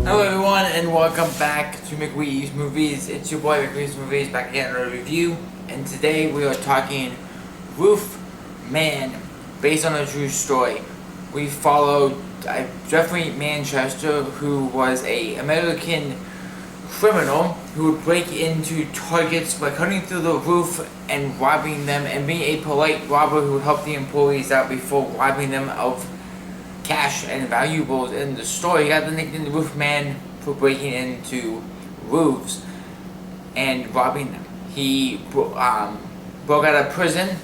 Hello everyone and welcome back to McWee's Movies. It's your boy McWee's Movies back again on a review, and today we are talking Roofman, based on a true story. We followed Jeffrey Manchester, who was an American criminal who would break into Targets by cutting through the roof and robbing them, and being a polite robber who would help the employees out before robbing them of cash and valuables. In the story, he got the nickname the Roofman for breaking into roofs and robbing them. He broke out of prison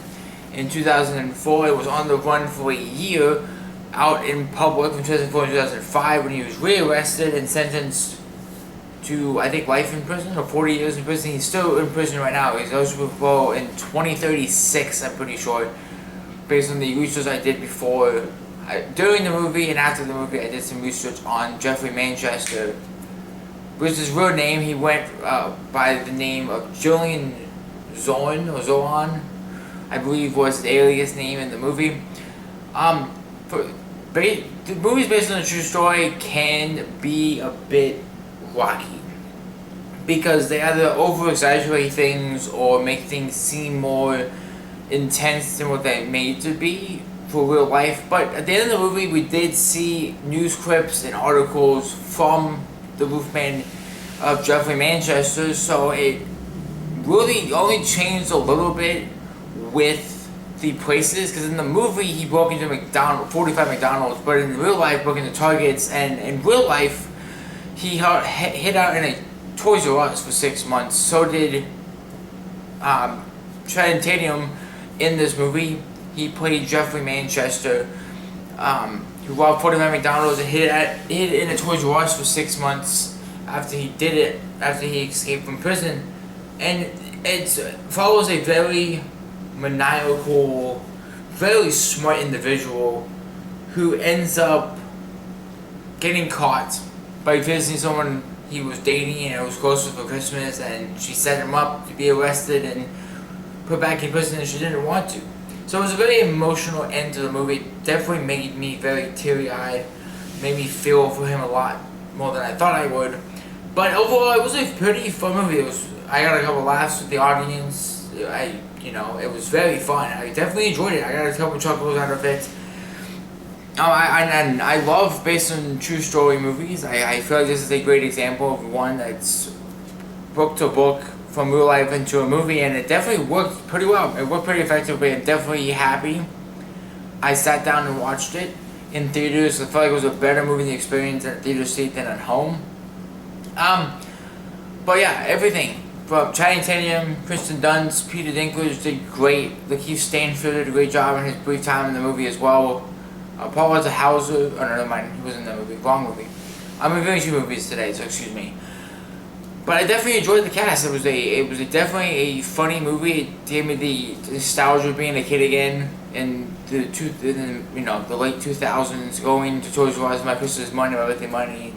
in 2004. He was on the run for a year out in public from 2004 to 2005 when he was rearrested and sentenced to, I think, life in prison or 40 years in prison. He's still in prison right now. He's eligible for parole in 2036, I'm pretty sure, based on the research I did before. During the movie and after the movie, I did some research on Jeffrey Manchester. Which his real name, he went by the name of Julian Zohan, I believe was the alias name in the movie. The movies based on a true story can be a bit rocky, because they either over-exaggerate things or make things seem more intense than what they're made to be for real life. But at the end of the movie, we did see news clips and articles from the Roofman of Jeffrey Manchester, so it really only changed a little bit with the places, because in the movie he broke into 45 McDonald's, but in real life broke into Targets, and in real life he hid out in a Toys R Us for 6 months. So did Channing Tatum in this movie. He played Jeffrey Manchester, who robbed 45 McDonald's and hid in a Toys R Us for 6 months after he did it, after he escaped from prison. And it follows a very maniacal, very smart individual who ends up getting caught by visiting someone he was dating and it was close for Christmas, and she set him up to be arrested and put back in prison, and she didn't want to. So it was a very emotional end to the movie. It definitely made me very teary-eyed, made me feel for him a lot more than I thought I would. But overall, it was a pretty fun movie. I got a couple laughs with the audience. It was very fun. I definitely enjoyed it. I got a couple chuckles out of it. I love based on true story movies. I feel like this is a great example of one that's book to book from real life into a movie, and it definitely worked pretty well. It worked pretty effectively. I'm definitely happy I sat down and watched it in theaters. I felt like it was a better movie experience at a theater seat than at home. But yeah, everything from Channing Tatum, Kristen Dunst, Peter Dinklage did great. Lakeith Stanfield did a great job in his brief time in the movie as well. Paul Walter Hauser, oh no, never mind, he was in the movie, wrong movie. I'm reviewing 2 movies today, so excuse me. But I definitely enjoyed the cast. It was definitely a funny movie. It gave me the nostalgia of being a kid again in the late 2000s, going to Toys R Us, my Christmas money, my birthday money,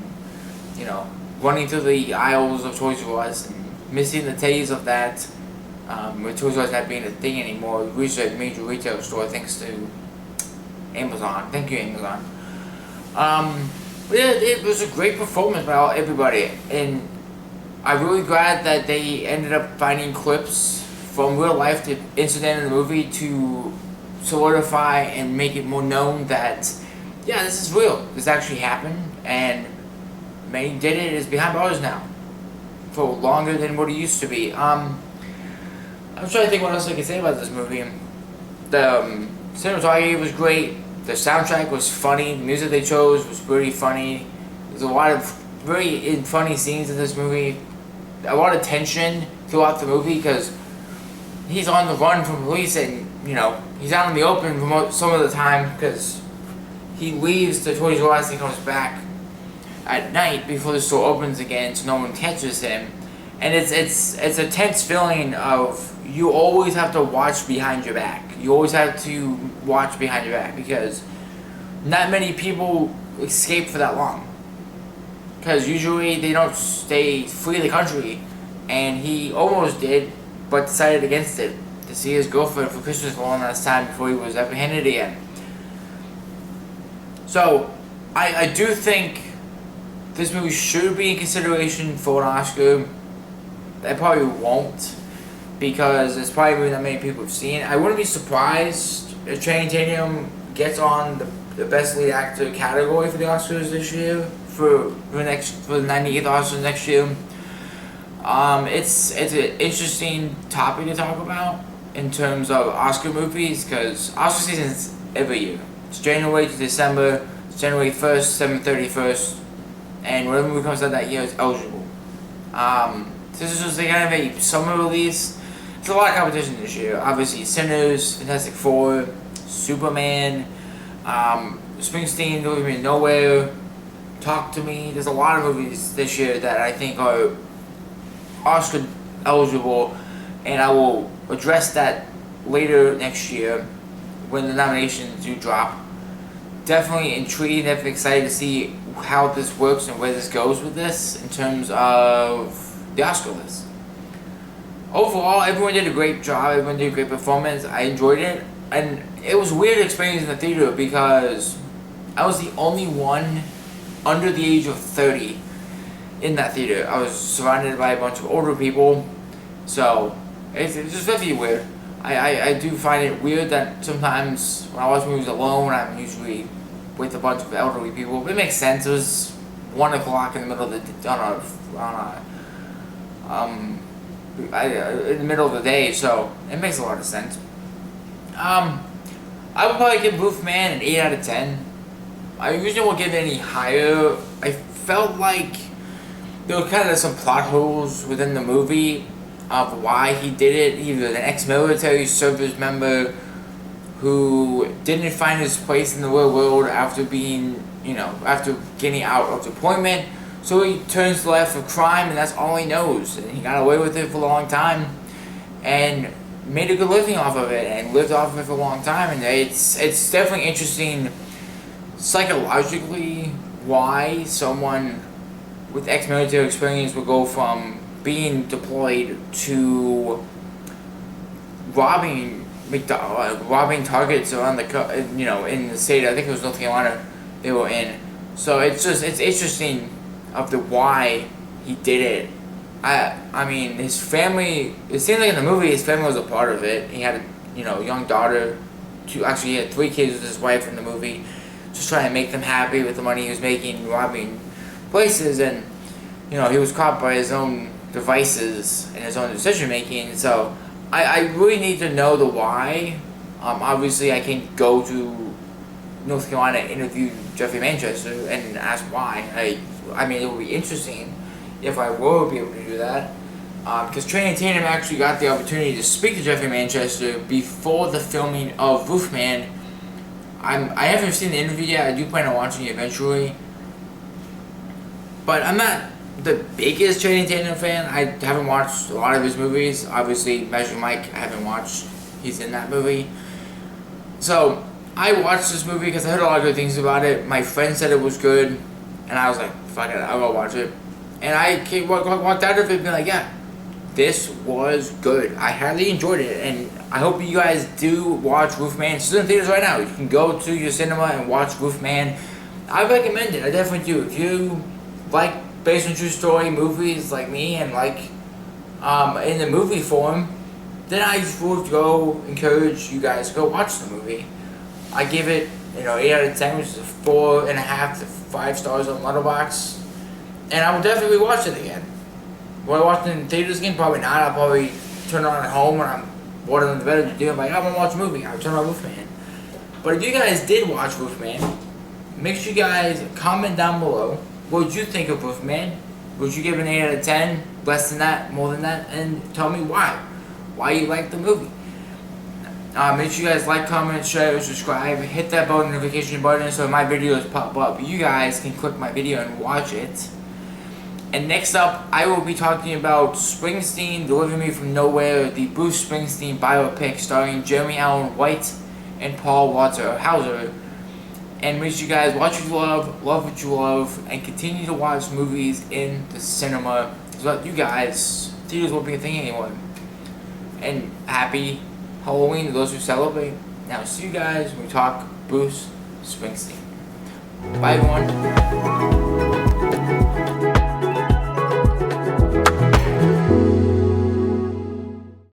running through the aisles of Toys R Us and missing the days of that. With Toys R Us not being a thing anymore, we reached a major retail store thanks to Amazon. Thank you, Amazon. But yeah, it was a great performance by everybody, and I'm really glad that they ended up finding clips from real life, the incident in the movie, to solidify and make it more known that, yeah, this is real. This actually happened, and Manny did it. Is behind bars now for longer than what it used to be. I'm trying to think what else I can say about this movie. The cinematography was great. The soundtrack was funny. The music they chose was pretty funny. There's a lot of very funny scenes in this movie. A lot of tension throughout the movie because he's on the run from police, and he's out in the open for some of the time because he leaves the Toys R Us and comes back at night before the store opens again, so no one catches him. And it's a tense feeling of, you always have to watch behind your back. You always have to watch behind your back because not many people escape for that long. Because usually they don't flee the country, and he almost did, but decided against it to see his girlfriend for Christmas for one last time before he was apprehended again. So I do think this movie should be in consideration for an Oscar. They probably won't, because it's probably a movie that many people have seen. I wouldn't be surprised if Channing Tatum gets on the Best Lead Actor category for the Oscars this year, for the 98th Oscars next year. It's an interesting topic to talk about in terms of Oscar movies, because Oscar season is every year. It's January to December. It's January 1st, 31st, and whatever movie comes out that year is eligible. This is just kind of a summer release. There's a lot of competition this year. Obviously, Sinners, Fantastic Four, Superman, Springsteen, Don't Leave Me Nowhere, Talk to Me. There's a lot of movies this year that I think are Oscar eligible, and I will address that later next year when the nominations do drop. Definitely intrigued, definitely excited to see how this works and where this goes with this in terms of the Oscar list. Overall, everyone did a great job, everyone did a great performance. I enjoyed it, and it was a weird experience in the theater because I was the only one under the age of 30 in that theater. I was surrounded by a bunch of older people, so it's just very weird. I do find it weird that sometimes when I watch movies alone, I'm usually with a bunch of elderly people. But it makes sense. It was 1 o'clock in the middle of the in the middle of the day, so it makes a lot of sense. I would probably give Roofman an 8 out of 10. I usually won't give it any higher. I felt like there were kind of some plot holes within the movie of why he did it. He was an ex-military service member who didn't find his place in the real world after being, after getting out of deployment. So he turns to life of crime, and that's all he knows. And he got away with it for a long time, and made a good living off of it, and lived off of it for a long time. And it's definitely interesting psychologically why someone with ex-military experience would go from being deployed to robbing targets around in the state. I think it was North Carolina they were in. So it's interesting of the why he did it. I mean, his family. It seemed like in the movie his family was a part of it. He had a young daughter. He had 3 kids with his wife in the movie, just trying to make them happy with the money he was making robbing places, and he was caught by his own devices and his own decision making. So I really need to know the why. Obviously, I can go to North Carolina, interview Jeffrey Manchester, and ask why. I mean, it would be interesting if I were be able to do that. Because Channing Tatum actually got the opportunity to speak to Jeffrey Manchester before the filming of Roofman. I haven't seen the interview yet. I do plan on watching it eventually. But I'm not the biggest Channing Tatum fan. I haven't watched a lot of his movies. Obviously, Magic Mike, I haven't watched. He's in that movie. So, I watched this movie because I heard a lot of good things about it. My friend said it was good. And I was like, fuck it, I'll go watch it. And I walked out of it being like, yeah, this was good. I highly enjoyed it. And I hope you guys do watch Roofman. It's still in theaters right now. You can go to your cinema and watch Roofman. I recommend it. I definitely do. If you like based on true story movies like me and like in the movie form, then I would go encourage you guys to go watch the movie. I give it 8 out of 10, which is 4.5 to 5 stars on Letterboxd, and I will definitely watch it again. Will I watch it in theaters again? Probably not. I'll probably turn it on at home when I'm bored in the bed to do. I'm like, I want to watch a movie. I'll turn on Roofman. But if you guys did watch Roofman, make sure you guys comment down below. What would you think of Roofman? Would you give it an 8 out of 10? Less than that? More than that? And tell me why. Why you like the movie. Make sure you guys like, comment, share, subscribe. Hit that notification button so my videos pop up. You guys can click my video and watch it. And next up, I will be talking about Springsteen, Delivering Me From Nowhere, the Bruce Springsteen biopic starring Jeremy Allen White and Paul Walter Hauser. And make sure you guys watch what you love what you love, and continue to watch movies in the cinema so that you guys, theaters won't be a thing anymore. And happy Halloween to those who celebrate. Now, see you guys when we talk Bruce Springsteen. Bye, everyone.